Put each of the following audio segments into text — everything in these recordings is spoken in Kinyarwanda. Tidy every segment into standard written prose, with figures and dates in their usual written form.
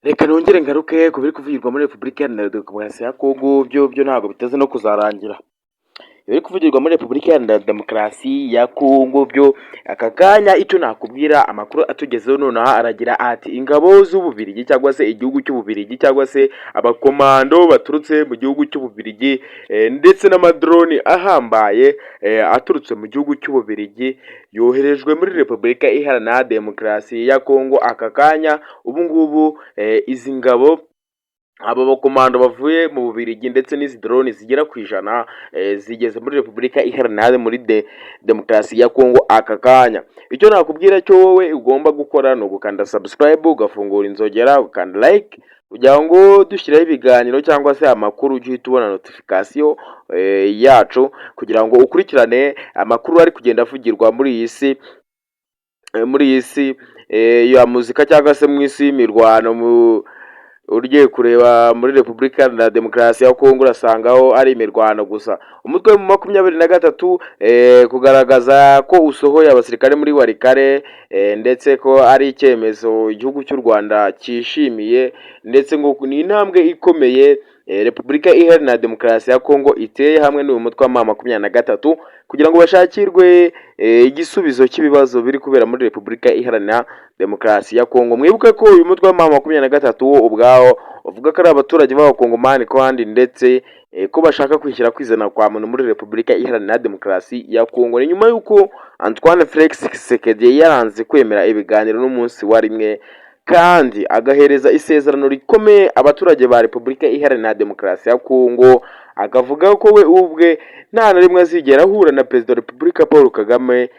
Reka nongere ngaruke ku biri kuvugirwa muri Repubulika Iharanira Demokarasi ya Kongo byo ntabwo biteze no kuzarangira. Ibiri kuvugirwa muri Repubulika Iharanira Demokarasi ya Kongo byo aka kanya icyo nakubwira, amakuru atugezeho nonaha aragira ati ingabo z'Ububirigi cyangwa se igihugu cy'Ububirigi cyangwa se abakomando baturutse mu gihugu cy'Ububirigi ndetse n'amadrone ahambaye aturutse mu gihugu cy'Ububirigi yoherejwe muri Repubulika Iharanira Demokarasi ya Kongo aka kanya. Ubu ngubu izi ngabo aba bakomando bavuye mu Bubirigi ndetse n'izi drone zigera ku 100 zigeze muri Repubulika Iharanira Demokarasi ya Kongo aka kanya. Icyo nakubwira cyo wowe ugomba gukora no gukanda subscribe, ugafungura inzogera, ukanda like kugira ngo dushyiraho ibiganiro cyangwa se amakuru ujye tubona notification yacu, kugira ngo ukurikirane amakuru ari kugenda avugirwa muri iyi si ya muzika cyangwa se mu isi y'imirwano. Ugiye kureba muri Repubulika Iharanira Demokarasi ya Kongo urasangaho ari imirwano gusa. Umutwe wa 23 kugaragaza ko usohoye abasirikare muri Warikare ndetse ko ari icyemezo igihugu cy'u Rwanda cyishimiye, ndetse ngo ni intambwe ikomeye Repubulika Iharanira Demokarasi ya Kongo iteye hamwe n'uyu mutwe wa 23 kugira ngo bashakirwe igisubizo cy'ibibazo biri kubera muri Repubulika Iharanira Demokarasi ya Kongo. Mwibuke ko uyu mutwe wa 23 wo ubwawo uvuga ko ari abaturage b'abakongomani kandi ndetse ko bashaka kwishyira kwizana kwa muntu muri Repubulika Iharanira Demokarasi ya Kongo. Ni nyuma y'uko Antoine Felix Tshisekedi yaranze kwemera ibiganiro n'umunsi wa rimwe kandi agahereza isezerano rikomeye abaturage ba Repubulika Iharanira Demokarasi ya Kongo, akavuga ko we ubwe nta na rimwe azigera ahura na Perezida wa Repubulika Paul Kagame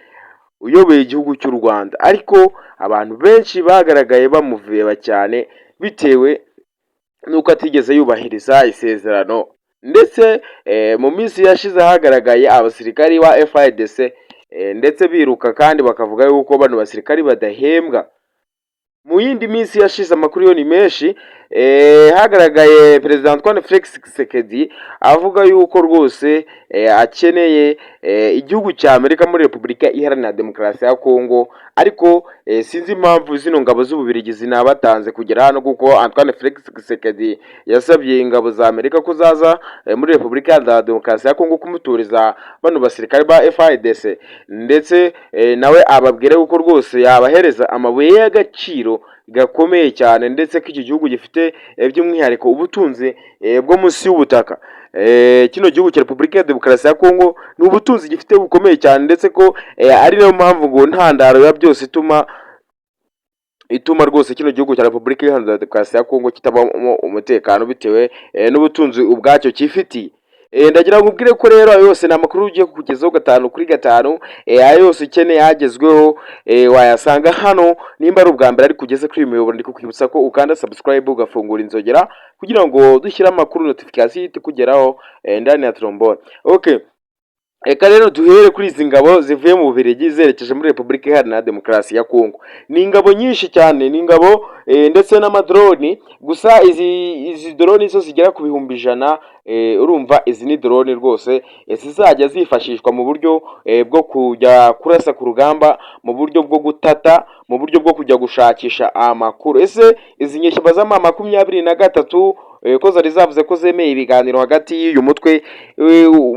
uyoboye igihugu cy'u Rwanda. Ariko abantu benshi bagaragaye bamuveba cyane bitewe nuko atigeze yubahiriza isezerano, ndetse mu minsi yashize hagaragaye abasirikari ba FARDC ndetse biruka kandi bakavuga yuko bano basirikari badahembwa. Mu yindi minsi yashize amakuru yo ni menshi, hagaragaye Perezida Antoine Felix Tshisekedi avuga yuko rwose akeneye igihugu cya Amerika muri Repubulika Iharanira Demokarasi ya Kongo, ariko sinzi impamvu zino ngabo z'Ububirigi zinabatanze kugera hano, kuko Antoine Felix Tshisekedi yasabye ingabo za Amerika ko zaza muri Repubulika Iharanira Demokarasi ya Kongo kumuturiza bano basirikare ba FARDC, ndetse nawe ababwira yuko rwose yabahereza amabuye y'agaciro gakomeye cyane, ndetse ko iki gihugu gifite by'umwihariko ubutunzi bwo munsi y'ubutaka. Kino gihugu cya Repubulika ya Demokarasi ya Kongo ni ubutunzi gifite bukomeye cyane, ndetse ko ari nayo mpamvu ngo ntandaro ya byose ituma rwose kino gihugu cya Repubulika Iharanira Demokarasi ya Kongo kitabamo umutekano bitewe n'ubutunzi ubwacyo kifitiye. Ndagira ngo ubwire ko rero yose ni amakuru ugiye kukugezaho 5 kuri 5, yose ukeneye yagezweho wayasanga hano. Nimba ari ubwa mbere ari kugeze kuri uyu muyoboro, ndi kukwibutsa ko ukanda subscribe ugafungura inzogera kugira ngo dushyire amakuru notification itukugeraho ndani ya trombone. Okay, reka rero duhere kuri izi ngabo zivuye mu Bubiligi zerekeje muri Repubulika Iharanira Demokarasi ya Kongo. Ni ingabo nyinshi cyane, ni ingabo ndetse n'amadrone. Gusa izi drone zo zigera ku 100,000. Urumva izi ni drone rwose zizajya zifashishwa mu buryo bwo kujya kurasa ku rugamba, mu buryo bwo gutata, mu buryo bwo kujya gushakisha amakuru. Ese izi nyeshyamba za 23 ko zari zavuze ko zemeye ibiganiro hagati y'uyu mutwe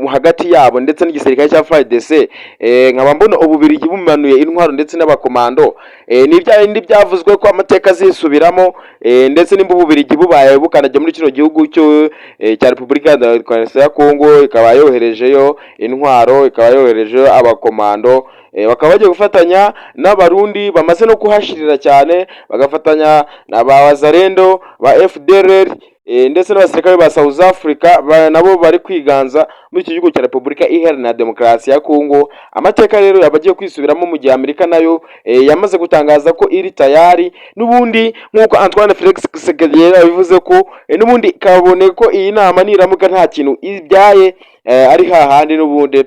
hagati yabo ndetse n'igisirikare cya FARDC, nkaba mbona Ububirigi bumanuye intwaro ndetse n'abakomando. Ni bindi byavuzwe ko amateka azisubiramo, ndetse nimba Ububirigi bubaye bukanajya muri kino gihugu cya Repubulika ya Demokarasi ya Kongo, ikaba yoherejeyo intwaro, ikaba yoherejeyo abakomando, bakaba bagiye gufatanya n'abarundi bamaze no kuhashirira cyane, bagafatanya na ba Wazalendo ba FDLR ndetse n'abasirikare ba South Africa nabo bari kwiganza muri iki gihugu cya Repubulika Iharanira Demokarasi ya Kongo. Amateka rero yabagiye kwisubiramo mu gihe Amerika nayo yamaze gutangaza ko iri tayari n'ubundi, nk'uko Antoine Felix Tshisekedi yabivuze ko n'ubundi kabone ko iyi nama niramuka nta kintu ibyaye ari hahandi n'ubundi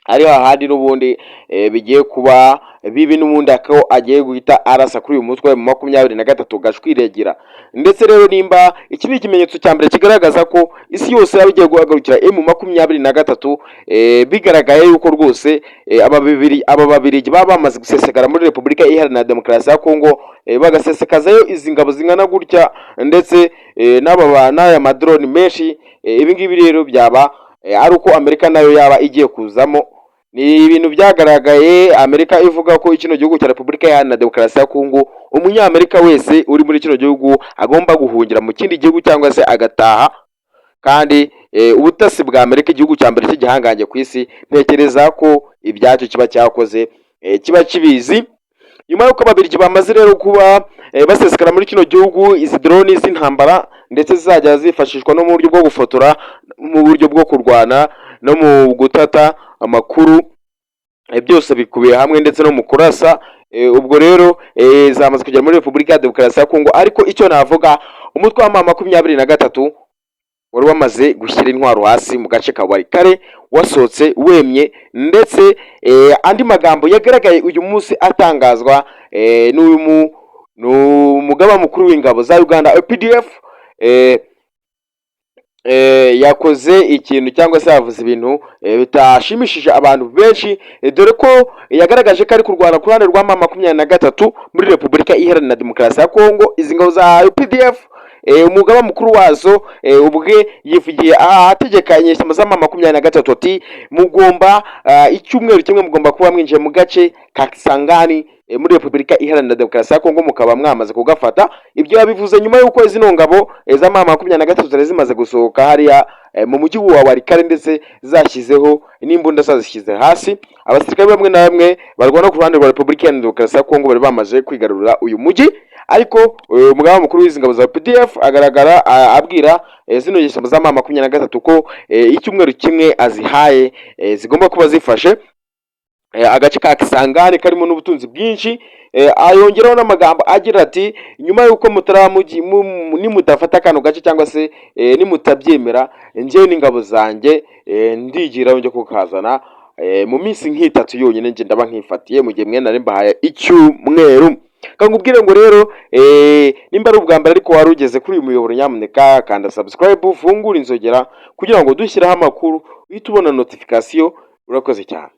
ari hahandi n'ubundi bigiye kuba bibi n'ubundi ako agiye guhita arasa kuri uyu mutwe mu 23 gashwiregera. Ndetse rero nimba iki ni ikimenyetso cya mbere kigaragaza ko isi yose yabigiye guhagarukira M23, bigaragaye yuko rwose aba babiri baba bamaze gusesegara muri Repubulika Iharanira Demokarasi ya Kongo, bagasesekazayo izi ngabo zingana gutya ndetse n'aya madrone menshi. Ibi ngibi rero byaba ari uko Amerika nayo yaba igiye kuzamo. Ni ibintu byagaragaye, Amerika ivuga ko kino gihugu cya Repubulika Iharanira Demokarasi ya Kongo, umunyamerika wese uri muri kino gihugu agomba guhungira mu kindi gihugu cyangwa se agataha. Kandi ubutasi bwa Amerika, igihugu cya mbere cy'igihangange ku isi, ntekereza ko ibyacyo kiba cyakoze kiba kibizi. Nyuma y'uko ababirigi bamaze rero kuba basesekara muri kino gihugu, izi drone z'intambara ndetse zizajya zifashishwa no mu buryo bwo gufotora, mu buryo bwo kurwana no mu gutata amakuru, byose bikubiye hamwe ndetse no mu kurasa. Ubwo rero zamaze kugera muri Repubulika ya Demokarasi ya Kongo. Ariko icyo navuga, umutwe wa M23 wari wamaze gushyira intwaro hasi mu gace ka Walikale, wasohotse wemye. Ndetse andi magambo yagaragaye uyu munsi atangazwa n'uyu mugaba mukuru w'ingabo za Uganda UPDF, yakoze ikintu cyangwa se yavuze ibintu bitashimishije abantu benshi, dore ko yagaragaje ko ari kurwana ku ruhande rwa M23 muri Repubulika Iharanira Demokarasi ya Kongo. Izi ngabo za UPDF, umugaba mukuru wazo ubwe yivugiye ahategekanye ishyamba za M23 ati mugomba icyumweru kimwe mugomba kuba mwinjiye mu gace ka Kisangani muri Repubulika Iharanira Demokarasi ya Kongo, mukaba mwamaze kugafata. Ibyo yabivuze nyuma y'uko zino ngabo za M23 zari zimaze gusohoka hariya mu mujyi wa Walikale, ndetse zashyizeho n'imbunda zazishyize hasi. Abasirikare bamwe na bamwe barwana ku ruhande rwa Repubulika Iharanira Demokarasi ya Kongo bari bamaze kwigarurira uyu mujyi. Ariko umugaba mukuru w'izi ngabo za PDF agaragara abwira zino nyeshyamba za M23 ko icyumweru kimwe azihaye zigomba kuba zifashe agace ka Kisangani karimo n'ubutunzi bwinshi. Ayongeraho n'amagambo agira ati nyuma y'uko nimutafata kano gace cyangwa se nimutabyemera, njyewe n'ingabo zanjye ndigira njye kukazana mu minsi nk'itatu yonyine, nje ndaba nkifatiye mu gihe mwe nari mbahaye icyumweru. Kangubwire ngo rero nimba ari ubwa mbere ariko wari ugeze kuri uyu muyoboro, nyamuneka kanda subscribe, ufungura inzogera kugira ngo dushyiraho amakuru uhite ubona notification. Urakoze cyane.